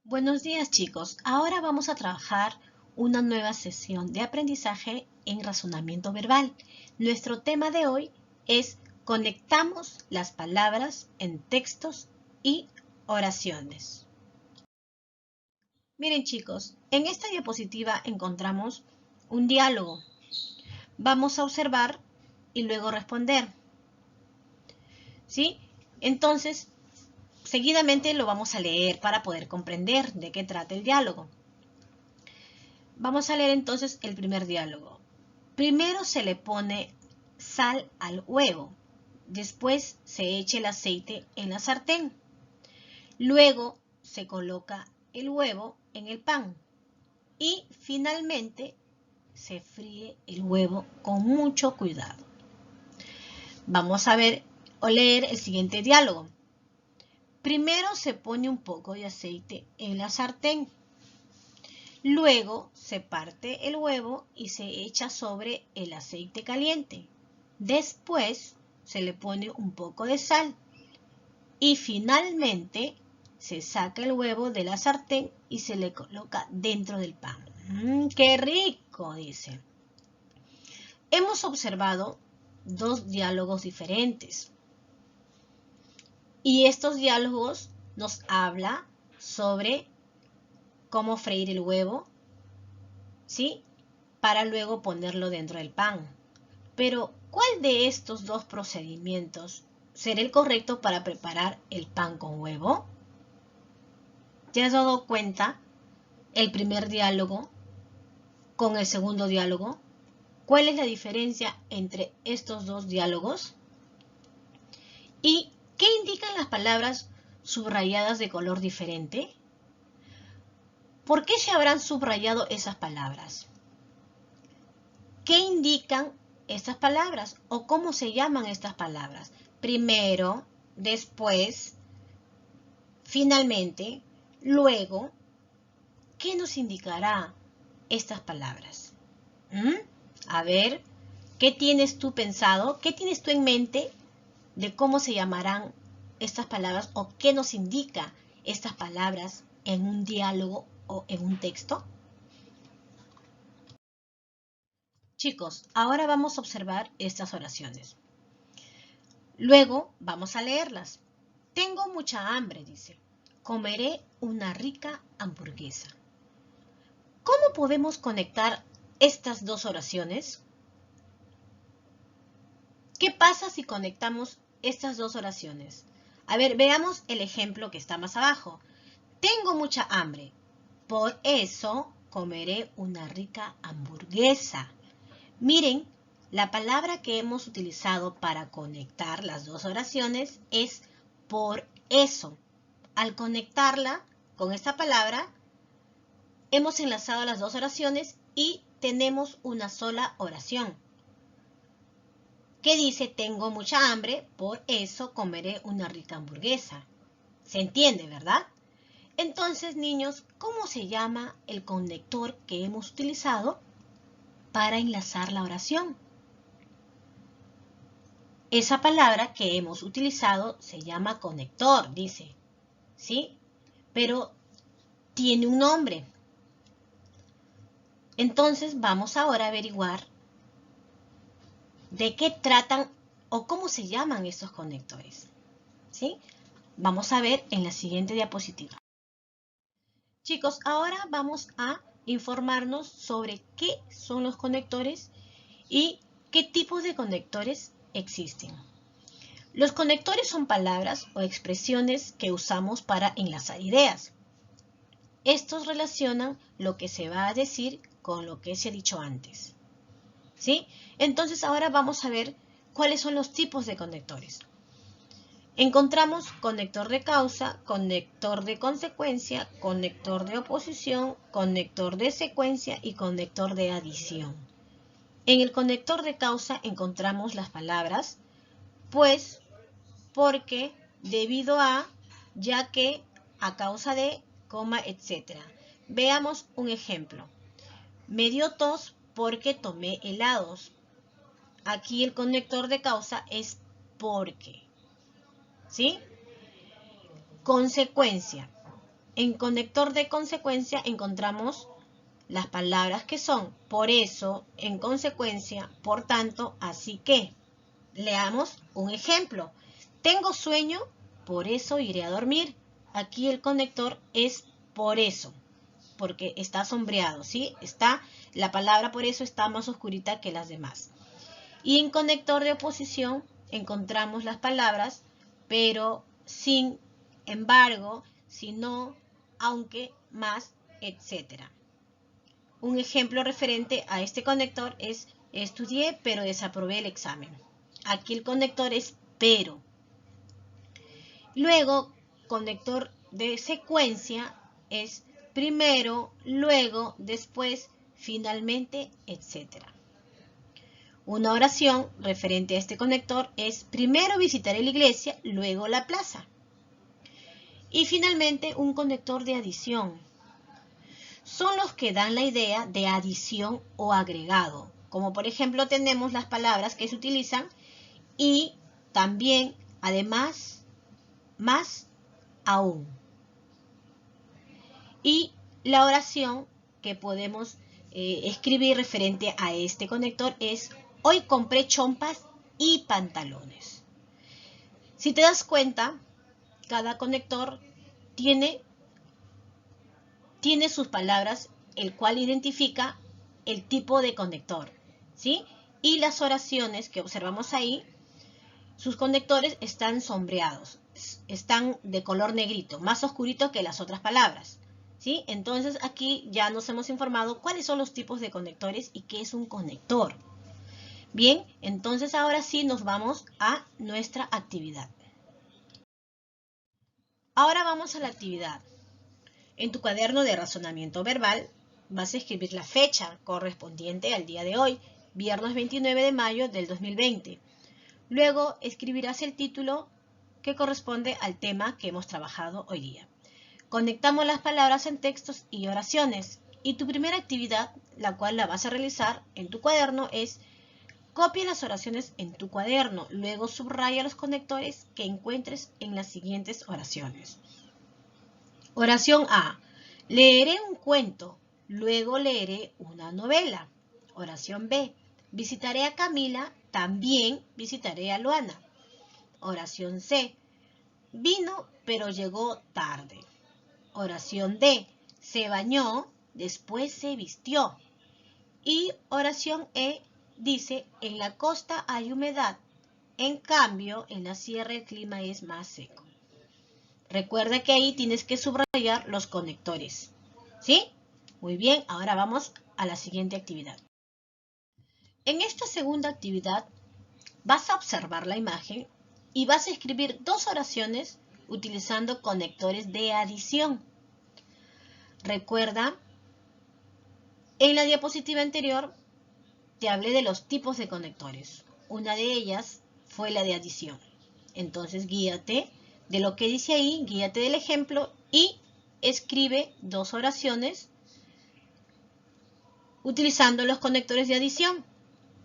Buenos días, chicos. Ahora vamos a trabajar una nueva sesión de aprendizaje en razonamiento verbal. Nuestro tema de hoy es conectamos las palabras en textos y oraciones. Miren, chicos, en esta diapositiva encontramos un diálogo. Vamos a observar y luego responder. ¿Sí? Entonces, seguidamente lo vamos a leer para poder comprender de qué trata el diálogo. Vamos a leer entonces el primer diálogo. Primero se le pone sal al huevo. Después se echa el aceite en la sartén. Luego se coloca el huevo en el pan. Y finalmente se fríe el huevo con mucho cuidado. Vamos a ver o leer el siguiente diálogo. Primero se pone un poco de aceite en la sartén. Luego se parte el huevo y se echa sobre el aceite caliente. Después se le pone un poco de sal. Y finalmente se saca el huevo de la sartén y se le coloca dentro del pan. ¡Qué rico!, dice. Hemos observado dos diálogos diferentes. Y estos diálogos nos hablan sobre cómo freír el huevo, ¿sí?, para luego ponerlo dentro del pan. Pero, ¿cuál de estos dos procedimientos será el correcto para preparar el pan con huevo? ¿Te has dado cuenta el primer diálogo con el segundo diálogo? ¿Cuál es la diferencia entre estos dos diálogos? ¿Y qué indican las palabras subrayadas de color diferente? ¿Por qué se habrán subrayado esas palabras? ¿Qué indican estas palabras o cómo se llaman estas palabras? Primero, después, finalmente, luego. ¿Qué nos indicará estas palabras? A ver, ¿qué tienes tú pensado? ¿Qué tienes tú en mente de cómo se llamarán estas palabras o qué nos indica estas palabras en un diálogo o en un texto? Chicos, ahora vamos a observar estas oraciones. Luego vamos a leerlas. Tengo mucha hambre, dice. Comeré una rica hamburguesa. ¿Cómo podemos conectar estas dos oraciones? ¿Qué pasa si conectamos estas dos oraciones? A ver, veamos el ejemplo que está más abajo. Tengo mucha hambre. Por eso comeré una rica hamburguesa. Miren, la palabra que hemos utilizado para conectar las dos oraciones es por eso. Al conectarla con esta palabra, hemos enlazado las dos oraciones y tenemos una sola oración. ¿Qué dice? Tengo mucha hambre, por eso comeré una rica hamburguesa. ¿Se entiende, verdad? Entonces, niños, ¿cómo se llama el conector que hemos utilizado para enlazar la oración? Esa palabra que hemos utilizado se llama conector, dice, ¿sí? Pero tiene un nombre. Entonces, vamos ahora a averiguar de qué tratan o cómo se llaman estos conectores, ¿sí? Vamos a ver en la siguiente diapositiva. Chicos, ahora vamos a informarnos sobre qué son los conectores y qué tipos de conectores existen. Los conectores son palabras o expresiones que usamos para enlazar ideas. Estos relacionan lo que se va a decir con lo que se ha dicho antes, ¿sí? Entonces ahora vamos a ver cuáles son los tipos de conectores. Encontramos conector de causa, conector de consecuencia, conector de oposición, conector de secuencia y conector de adición. En el conector de causa encontramos las palabras pues, porque, debido a, ya que, a causa de, coma, etc. Veamos un ejemplo. Me dio tos porque tomé helados. Aquí el conector de causa es porque. ¿Sí? Consecuencia. en conector de consecuencia encontramos las palabras que son por eso, en consecuencia, por tanto, así que. Leamos un ejemplo. Tengo sueño, por eso iré a dormir. Aquí el conector es por eso, porque está sombreado, ¿sí? La palabra por eso está más oscurita que las demás. Y en conector de oposición encontramos las palabras pero, sin embargo, si no, aunque, más, etc. Un ejemplo referente a este conector es estudié pero desaprobé el examen. Aquí el conector es pero. Luego, conector de secuencia es primero, luego, después, finalmente, etc. Una oración referente a este conector es primero visitaré la iglesia, luego la plaza. Y finalmente un conector de adición. Son los que dan la idea de adición o agregado. Como por ejemplo tenemos las palabras que se utilizan y también, además, más, aún. Y la oración que podemos escribir referente a este conector es hoy compré chompas y pantalones. Si te das cuenta, cada conector tiene sus palabras, el cual identifica el tipo de conector, ¿sí? Y las oraciones que observamos ahí, sus conectores están sombreados, están de color negrito, más oscurito que las otras palabras, ¿sí? Entonces aquí ya nos hemos informado cuáles son los tipos de conectores y qué es un conector. Bien, entonces ahora sí nos vamos a nuestra actividad. Ahora vamos a la actividad. En tu cuaderno de razonamiento verbal vas a escribir la fecha correspondiente al día de hoy, viernes 29 de mayo del 2020. Luego escribirás el título que corresponde al tema que hemos trabajado hoy día. Conectamos las palabras en textos y oraciones. Y tu primera actividad, la cual la vas a realizar en tu cuaderno, es copia las oraciones en tu cuaderno. Luego subraya los conectores que encuentres en las siguientes oraciones. Oración A. Leeré un cuento, luego leeré una novela. Oración B. Visitaré a Camila, también visitaré a Luana. Oración C. Vino, pero llegó tarde. Oración D. Se bañó, después se vistió. Y oración E dice, en la costa hay humedad, en cambio, en la sierra el clima es más seco. Recuerda que ahí tienes que subrayar los conectores, ¿sí? Muy bien, ahora vamos a la siguiente actividad. En esta segunda actividad vas a observar la imagen y vas a escribir dos oraciones utilizando conectores de adición. Recuerda, en la diapositiva anterior te hablé de los tipos de conectores. Una de ellas fue la de adición. Entonces guíate de lo que dice ahí, guíate del ejemplo y escribe dos oraciones utilizando los conectores de adición,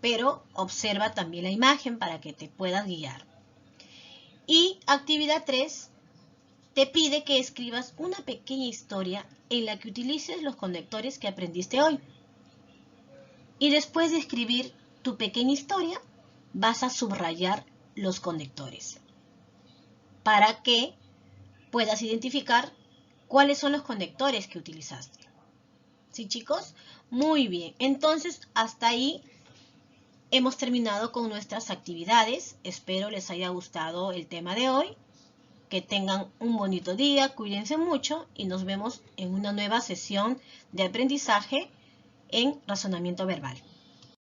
pero observa también la imagen para que te puedas guiar. Y actividad 3 te pide que escribas una pequeña historia en la que utilices los conectores que aprendiste hoy. Y después de escribir tu pequeña historia, vas a subrayar los conectores para que puedas identificar cuáles son los conectores que utilizaste. ¿Sí, chicos? Muy bien. Entonces, hasta ahí hemos terminado con nuestras actividades. Espero les haya gustado el tema de hoy. Que tengan un bonito día, cuídense mucho y nos vemos en una nueva sesión de aprendizaje en razonamiento verbal.